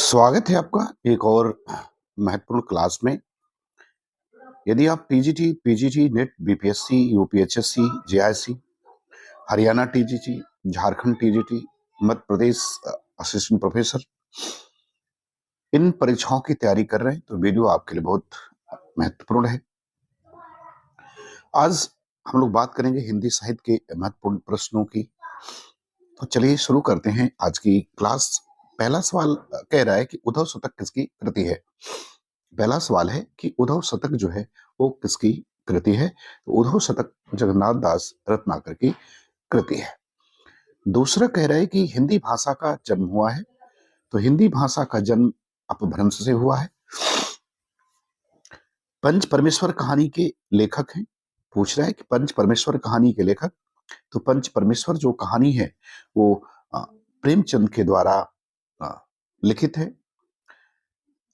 स्वागत है आपका एक और महत्वपूर्ण क्लास में। यदि आप PGT, PGT, net, BPSC, UPHSC, JIC, Haryana TGT, Jharkhand TGT, Madhya Pradesh assistant professor in परीक्षाओं की तैयारी कर रहे हैं तो वीडियो आपके लिए बहुत महत्वपूर्ण है। आज हम लोग बात करेंगे हिंदी साहित्य के महत्वपूर्ण प्रश्नों की। तो चलिए शुरू करते हैं आज की क्लास। पहला सवाल कह रहा है कि उद्धव शतक किसकी कृति है। पहला सवाल है कि उद्धव शतक जो है वो किसकी कृति है। तो उद्धव शतक जगन्नाथ दास रत्नाकर की कृति है। दूसरा कह रहा है कि हिंदी भाषा का जन्म हुआ है। तो हिंदी भाषा का जन्म अपभ्रंश से हुआ है। पंच परमेश्वर कहानी के लेखक हैं। पूछ रहा है कि पंच परमेश्वर कहानी के लेखक। तो पंच परमेश्वर जो कहानी है वो प्रेमचंद के द्वारा लिखित है।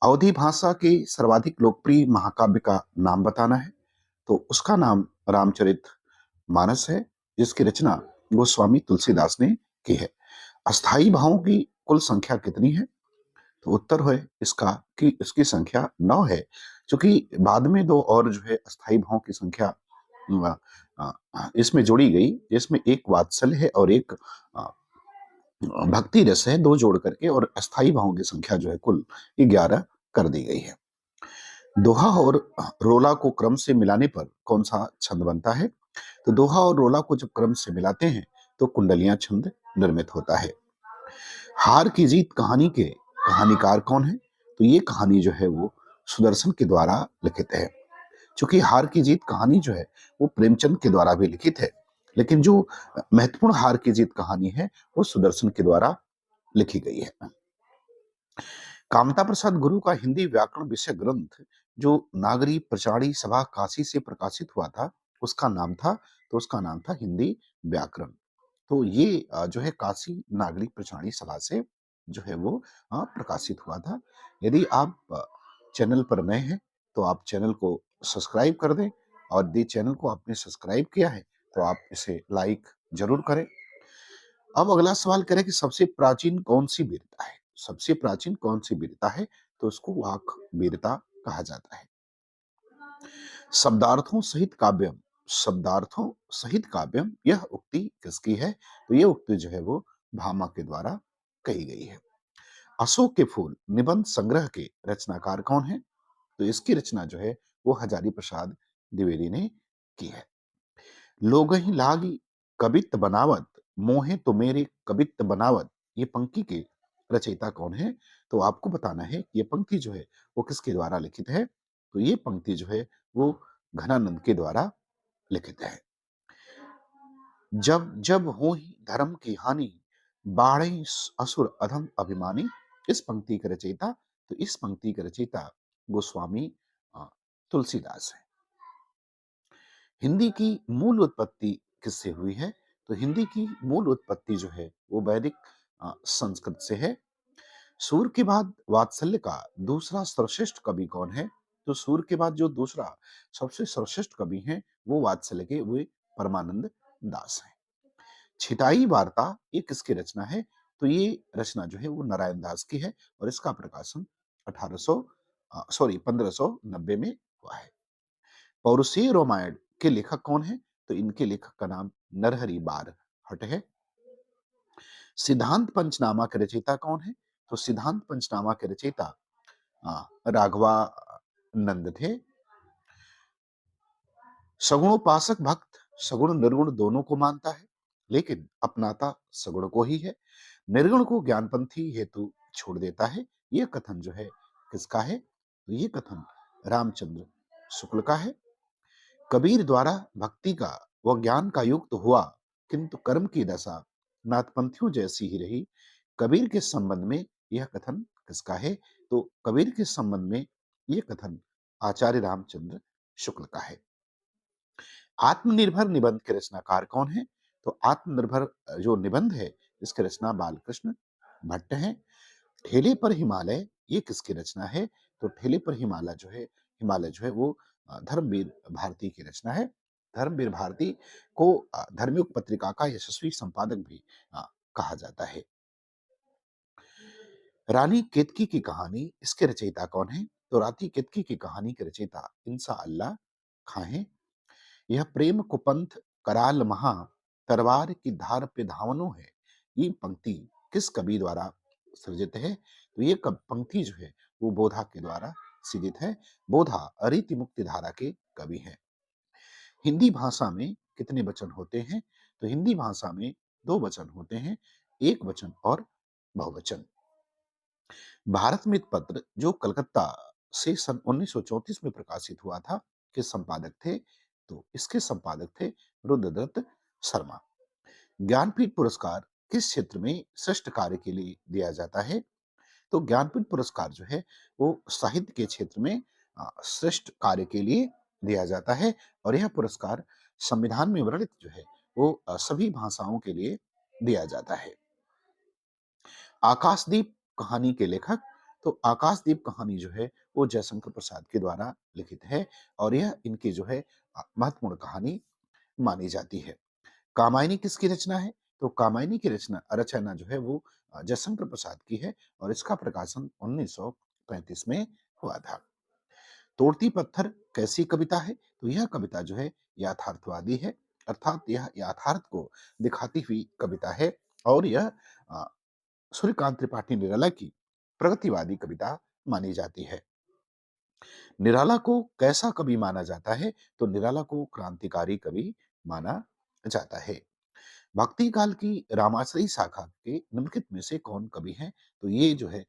अवधी भाषा के सर्वाधिक लोकप्रिय महाकाव्य का नाम बताना है। तो उसका नाम रामचरित मानस है, जिसकी रचना गोस्वामी तुलसीदास ने की है। अस्थाई भावों की कुल संख्या कितनी है। तो उत्तर है इसका कि इसकी संख्या 9 है, क्योंकि बाद में दो और जो है अस्थाई भावों की संख्या इसमें जोड़ी गई, जिसमें एक वात्सल्य है और एक भक्ति रस है, दो जोड़ करके, और अस्थाई भावों की संख्या जो है कुल 11 कर दी गई है। दोहा और रोला को क्रम से मिलाने पर कौन सा छंद बनता है। तो दोहा और रोला को जब क्रम से मिलाते हैं तो कुंडलियां छंद निर्मित होता है। हार की जीत कहानी के कहानीकार कौन है। तो ये कहानी जो है वो सुदर्शन के द्वारा लिखित है। क्योंकि हार की जीत कहानी जो है वो प्रेमचंद के द्वारा भी लिखित है, लेकिन जो महत्वपूर्ण हार की जीत कहानी है वो सुदर्शन के द्वारा लिखी गई है। कामता प्रसाद गुरु का हिंदी व्याकरण विषय ग्रंथ जो नागरी प्रचारी सभा काशी से प्रकाशित हुआ था, उसका नाम था, तो उसका नाम था हिंदी व्याकरण। तो ये जो है काशी नागरिक प्रचारी सभा से जो है वो प्रकाशित हुआ था। यदि आप चैनल पर नए हैं तो आप चैनल को सब्सक्राइब कर दें, और यदि चैनल को आपने सब्सक्राइब किया है तो आप इसे लाइक जरूर करें। अब अगला सवाल करें कि सबसे प्राचीन कौन सी वीरता है। सबसे प्राचीन कौन सी वीरता है। तो उसको वाक वीरता कहा जाता है। शब्दार्थों सहित काव्यम, शब्दार्थों सहित काव्यम, यह उक्ति किसकी है। तो यह उक्ति जो है वो भामा के द्वारा कही गई है। अशोक के फूल निबंध संग्रह के रचनाकार कौन है। तो इसकी रचना जो है वो हजारी प्रसाद द्विवेदी ने की है। लोगहि लागी कबित बनावत, मोहे तो मेरे कबित बनावत, ये पंक्ति के रचयिता कौन है। तो आपको बताना है कि ये पंक्ति जो है वो किसके द्वारा लिखित है। तो ये पंक्ति जो है वो घनानंद के द्वारा लिखित है। जब जब हो ही धर्म की हानि, बाढ़े असुर अधम अभिमानी, इस पंक्ति के रचयिता, तो इस पंक्ति के रचयिता गोस्वामी तुलसीदास है। हिंदी की मूल उत्पत्ति किससे हुई है। तो हिंदी की मूल उत्पत्ति जो है वो वैदिक संस्कृत से है। सूर के बाद वात्सल्य का दूसरा सर्वश्रेष्ठ कवि कौन है। तो सूर के बाद जो दूसरा सबसे सर्वश्रेष्ठ कवि हैं वो वात्सल्य के वे परमानंद दास हैं। छिटाई वार्ता ये किसकी रचना है। तो ये रचना जो है वो नारायण दास की है, और इसका प्रकाशन 1590 में हुआ है। पौरुषीय रामायण के लेखक कौन है। तो इनके लेखक का नाम नरहरि बार हट है। सिद्धांत पंचनामा के रचयिता कौन है। तो सिद्धांत पंचनामा के रचयिता राघवा नंद थे। सगुणोपासक भक्त सगुण निर्गुण दोनों को मानता है, लेकिन अपनाता सगुण को ही है। निर्गुण को ज्ञानपंथी हेतु छोड़ देता है। यह कथन जो है किसका है। तो ये कथन रामचंद्र शुक्ल का है। कबीर द्वारा भक्ति का व ज्ञान का युक्त हुआ, किंतु कर्म की दशा नाथपंथियों जैसी ही रही। कबीर के संबंध में यह कथन किसका है। तो कबीर के संबंध में यह कथन आचार्य रामचंद्र शुक्ल का है। आत्मनिर्भर निबंध के रचनाकार कौन है। तो आत्मनिर्भर जो निबंध है इसके रचना बालकृष्ण भट्ट है। ठेले पर हिमालय ये किसकी रचना है। तो ठेले पर हिमालय जो है वो धर्मवीर भारती की रचना है। धर्मवीर भारती को धर्मयुग पत्रिका का यशस्वी संपादक भी कहा जाता है। रानी केतकी की कहानी, इसके रचयिता कौन है? तो रानी केतकी की कहानी के रचयिता इंसा अल्लाह खां हैं। यह प्रेम कुपंथ कराल महा, तलवार की धार पे धावनो है। ये पंक्ति किस कवि द्वारा सृजित है? तो ये पंक्ति जो है वो बोधा के द्वारा सृजित है। बोधा रीति मुक्ति धारा के कवि हैं। हिंदी भाषा में कितने वचन होते हैं? तो हिंदी भाषा में दो वचन होते हैं, एक वचन और बहुवचन। भारत मित्र पत्र जो कलकत्ता से सन 1934 में प्रकाशित हुआ था, के संपादक थे? तो इसके संपादक थे रुद्रदत्त शर्मा। ज्ञानपीठ पुरस्कार किस क्षेत्र में श्रेष्ठ कार्य के लिए दिया जाता है? तो ज्ञानपीठ पुरस्कार जो है वो साहित्य के क्षेत्र में श्रेष्ठ कार्य के लिए दिया जाता है, और यह पुरस्कार संविधान में वर्णित जो है वो सभी भाषाओं के लिए दिया जाता है। आकाशदीप कहानी के लेखक? तो आकाशदीप कहानी जो है वो जयशंकर प्रसाद के द्वारा लिखित है, और यह इनकी जो है महत्वपूर्ण कहानी मानी जाती है। कामायनी किसकी रचना है? तो कामायनी की रचना रचना जो है वो जयशंकर प्रसाद की है, और इसका प्रकाशन 1935 में हुआ था। तोड़ती पत्थर कैसी कविता है? तो यह कविता जो है यथार्थवादी है, अर्थात यह यथार्थ को दिखाती हुई कविता है, और यह अ, सूर्यकांत त्रिपाठी निराला की प्रगतिवादी कविता मानी जाती है। निराला को कैसा कवि माना जाता है? तो निराला को क्रांतिकारी कवि माना जाता है। भक्ति काल की रामाश्रयी शाखा के निम्नलिखित में से कौन कवि हैं? तो ये जो है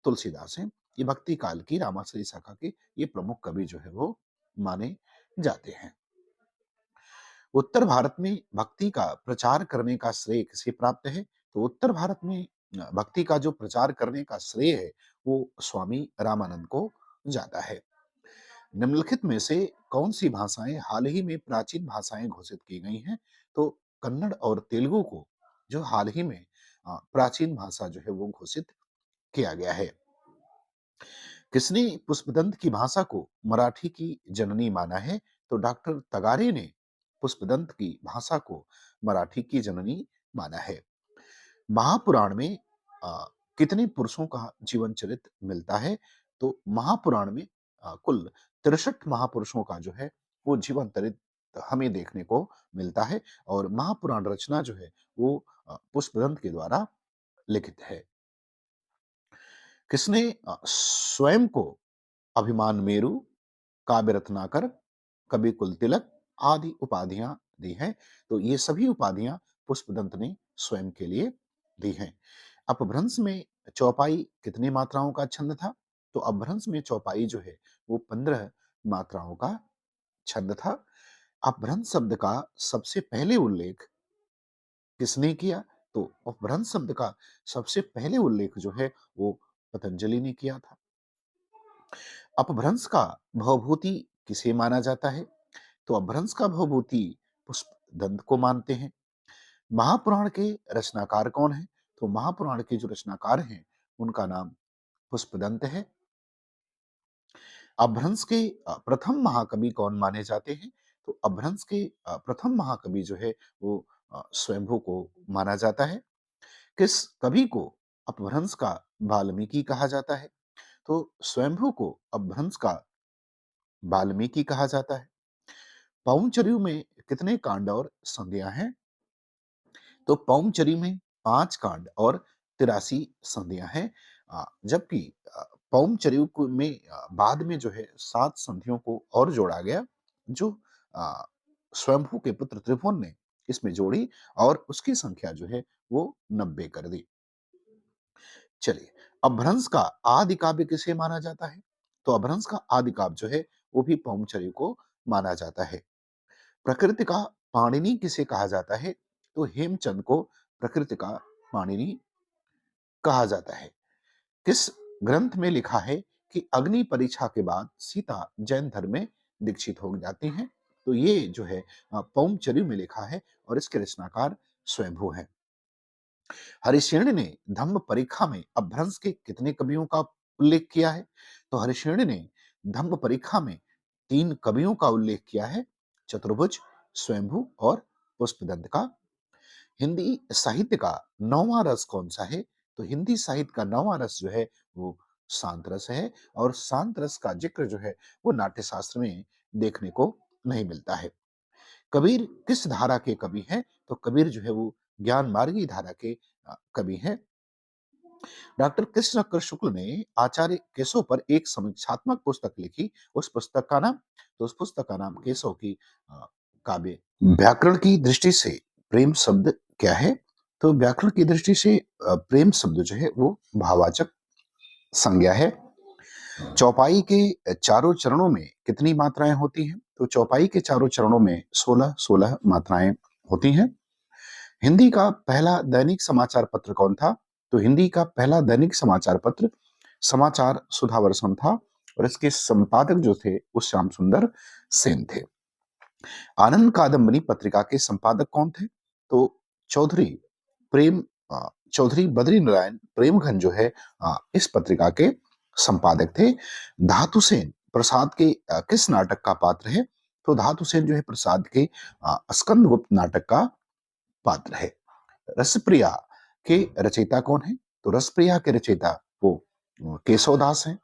तुलसीदास हैं। ये भक्ति काल की रामाश्रयी शाखा के ये प्रमुख कवि जो है वो माने जाते हैं। उत्तर भारत में भक्ति का प्रचार करने का श्रेय किसे प्राप्त है? तो उत्तर भारत में भक्ति का जो प्रचार करने का श्रेय है वो स्वामी रामानंद को जाता है। निम्नलिखित में से कौन सी भाषाएं हाल ही में प्राचीन भाषाएं घोषित की गई हैं? तो कन्नड़ और तेलुगु को जो हाल ही में प्राचीन भाषा जो है वो घोषित किया गया है। किसने पुष्पदंत की भाषा को मराठी की जननी माना है? तो डॉक्टर तगारे ने पुष्पदंत की भाषा को मराठी की जननी माना है। महापुराण में अ, कितने पुरुषों का जीवन चरित्र मिलता है? तो महापुराण में कुल 63 महापुरुषों का जो है वो जीवन चरित्र हमें देखने को मिलता है, और महापुराण रचना जो है वो पुष्पदंत के द्वारा लिखित है। किसने स्वयं को अभिमान मेरु, काव्य रत्नाकर, कवि कुल तिलक आदि उपाधियां दी हैं? तो ये सभी उपाधियां पुष्पदंत ने स्वयं के लिए दी हैं। अपभ्रंश में चौपाई कितनी मात्राओं का छंद था? तो अपभ्रंश में चौपाई जो है वो 15 मात्राओं का छंद था। अपभ्रंश शब्द का सबसे पहले उल्लेख किसने किया? तो अपभ्रंश शब्द का सबसे पहले उल्लेख जो है वो पतंजलि ने किया था। अपभ्रंश का भवभूति किसे माना जाता है? तो अपभ्रंश का भवभूति पुष्पदंत को मानते हैं। महापुराण के रचनाकार कौन है? तो महापुराण के जो रचनाकार हैं उनका नाम पुष्पदंत है। अपभ्रंश के प्रथम महाकवि कौन माने जाते हैं? तो अपभ्रंश के प्रथम महाकवि जो है वो स्वयंभू को माना जाता है। किस कवि को अपभ्रंश का वाल्मीकि कहा जाता है? तो स्वयंभू को अपभ्रंश का वाल्मीकि कहा जाता है। पौंचर्यू में कितने कांड और संधियां हैं? तो पौंचरी में 5 कांड और 83 संधियां हैं। जबकि पौंचर्यू में बाद में जो है 7 संधियों को और जोड़ा गया, जो अ, स्वयंभू के पुत्र त्रिभुवन ने इसमें जोड़ी, और उसकी संख्या जो है वो 90 कर दी। चलिए, अपभ्रंश का आदि काव्य किसे माना जाता है? तो अपभ्रंश का आदि काव्य जो है वो भी पौंचर्यू को माना जाता है। प्रकृति का पाणिनि किसे कहा जाता है? तो हेमचंद को प्रकृति का पाणिनि कहा जाता है। किस ग्रंथ में लिखा है कि अग्नि परीक्षा के बाद सीता जैन धर्म में दीक्षित हो जाती हैं? तो ये जो है पौंचर्य में लिखा है, और इसके रचनाकार स्वयंभू हैं। हरिशेन ने धम्म परीक्षा में अपभ्रंश के कितने कवियों का उल्लेख किया है? तो हरिशेन ने धम्म परीक्षा में 3 कवियों का उल्लेख किया है, चतुर्भुज, स्वयंभू और पुष्पदंत का। हिंदी साहित्य का 9वां रस कौन सा है? तो हिंदी साहित्य का 9वां रस जो है वो शांत रस है और शांत रस का ज़िक्र जो है वो नाट्य शास्त्र में देखने को नहीं मिलता है। कबीर किस धारा के कवि हैं? तो कबीर जो है वो ज्ञान मार्गी धारा के कवि हैं। डॉक्टर कृष्णकर शुक्ल ने आचार्य केशव पर एक समीक्षात्मक पुस्तक लिखी। उस पुस्तक का नाम तो उस पुस्तक का नाम केशव की काव्य। व्याकरण की दृष्टि से प्रेम शब्द क्या है? तो व्याकरण की दृष्टि से प्रेम शब्द जो है वो भाववाचक संज्ञा है। चौपाई के चारों चरणों में कितनी मात्राएं होती हैं? तो चौपाई के चारों चरणों में 16-16 मात्राएं होती हैं। हिंदी का पहला दैनिक समाचार पत्र कौन था? तो हिंदी का पहला दैनिक समाचार पत्र समाचार सुधावर्षम था और इसके संपादक जो थे वो श्याम सुंदर सेन थे। आनंद कादम्बनी पत्रिका के संपादक कौन थे? तो चौधरी प्रेम चौधरी बद्री नारायण प्रेमघन जो है इस पत्रिका के संपादक थे। धातु सेन प्रसाद के किस नाटक का पात्र है? तो धातु सेन जो है प्रसाद के स्कंदगुप्त नाटक का पात्र है। रसप्रिया के रचयिता कौन है? तो रसप्रिया के रचयिता वो केशवदास हैं।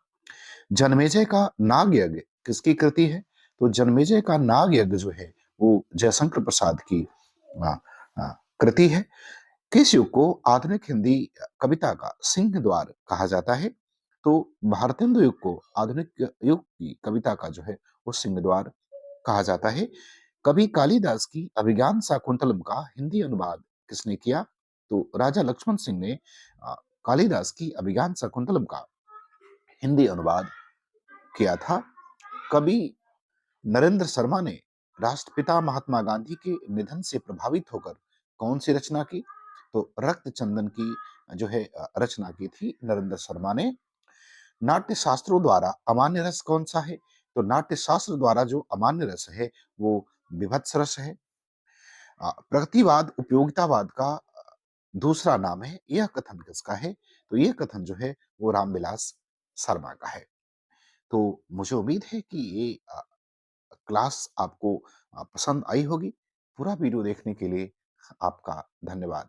जन्मेजय का नाग यज्ञ किसकी कृति है? तो जन्मेजय का नाग यज्ञ जो है वो जयशंकर प्रसाद की आ, आ, कृति है। किस युग को आधुनिक हिंदी कविता का सिंह द्वार कहा जाता है? तो भारतेंदु युग को आधुनिक युग की कविता का जो है वो सिंह द्वार कहा जाता है। कवि कालिदास की अभिज्ञान शाकुंतलम का हिंदी अनुवाद किसने किया? तो राजा लक्ष्मण सिंह ने कालिदास की अभिज्ञान शाकुंतलम का हिंदी अनुवाद किया था। कवि नरेंद्र शर्मा ने राष्ट्रपिता महात्मा गांधी के निधन से प्रभावित होकर कौन सी रचना की? तो रक्त चंदन की जो है रचना की थी नरेंद्र शर्मा ने। नाट्य शास्त्रों द्वारा अमान्य रस कौन सा है? तो नाट्य शास्त्र द्वारा जो अमान्य रस है वो विभत्स रस है। प्रगतिवाद उपयोगितावाद का दूसरा नाम है, यह कथन किसका है? तो यह कथन जो है वो रामविलास शर्मा का है। तो मुझे उम्मीद है कि ये क्लास आपको पसंद आई होगी। पूरा वीडियो देखने के लिए आपका धन्यवाद।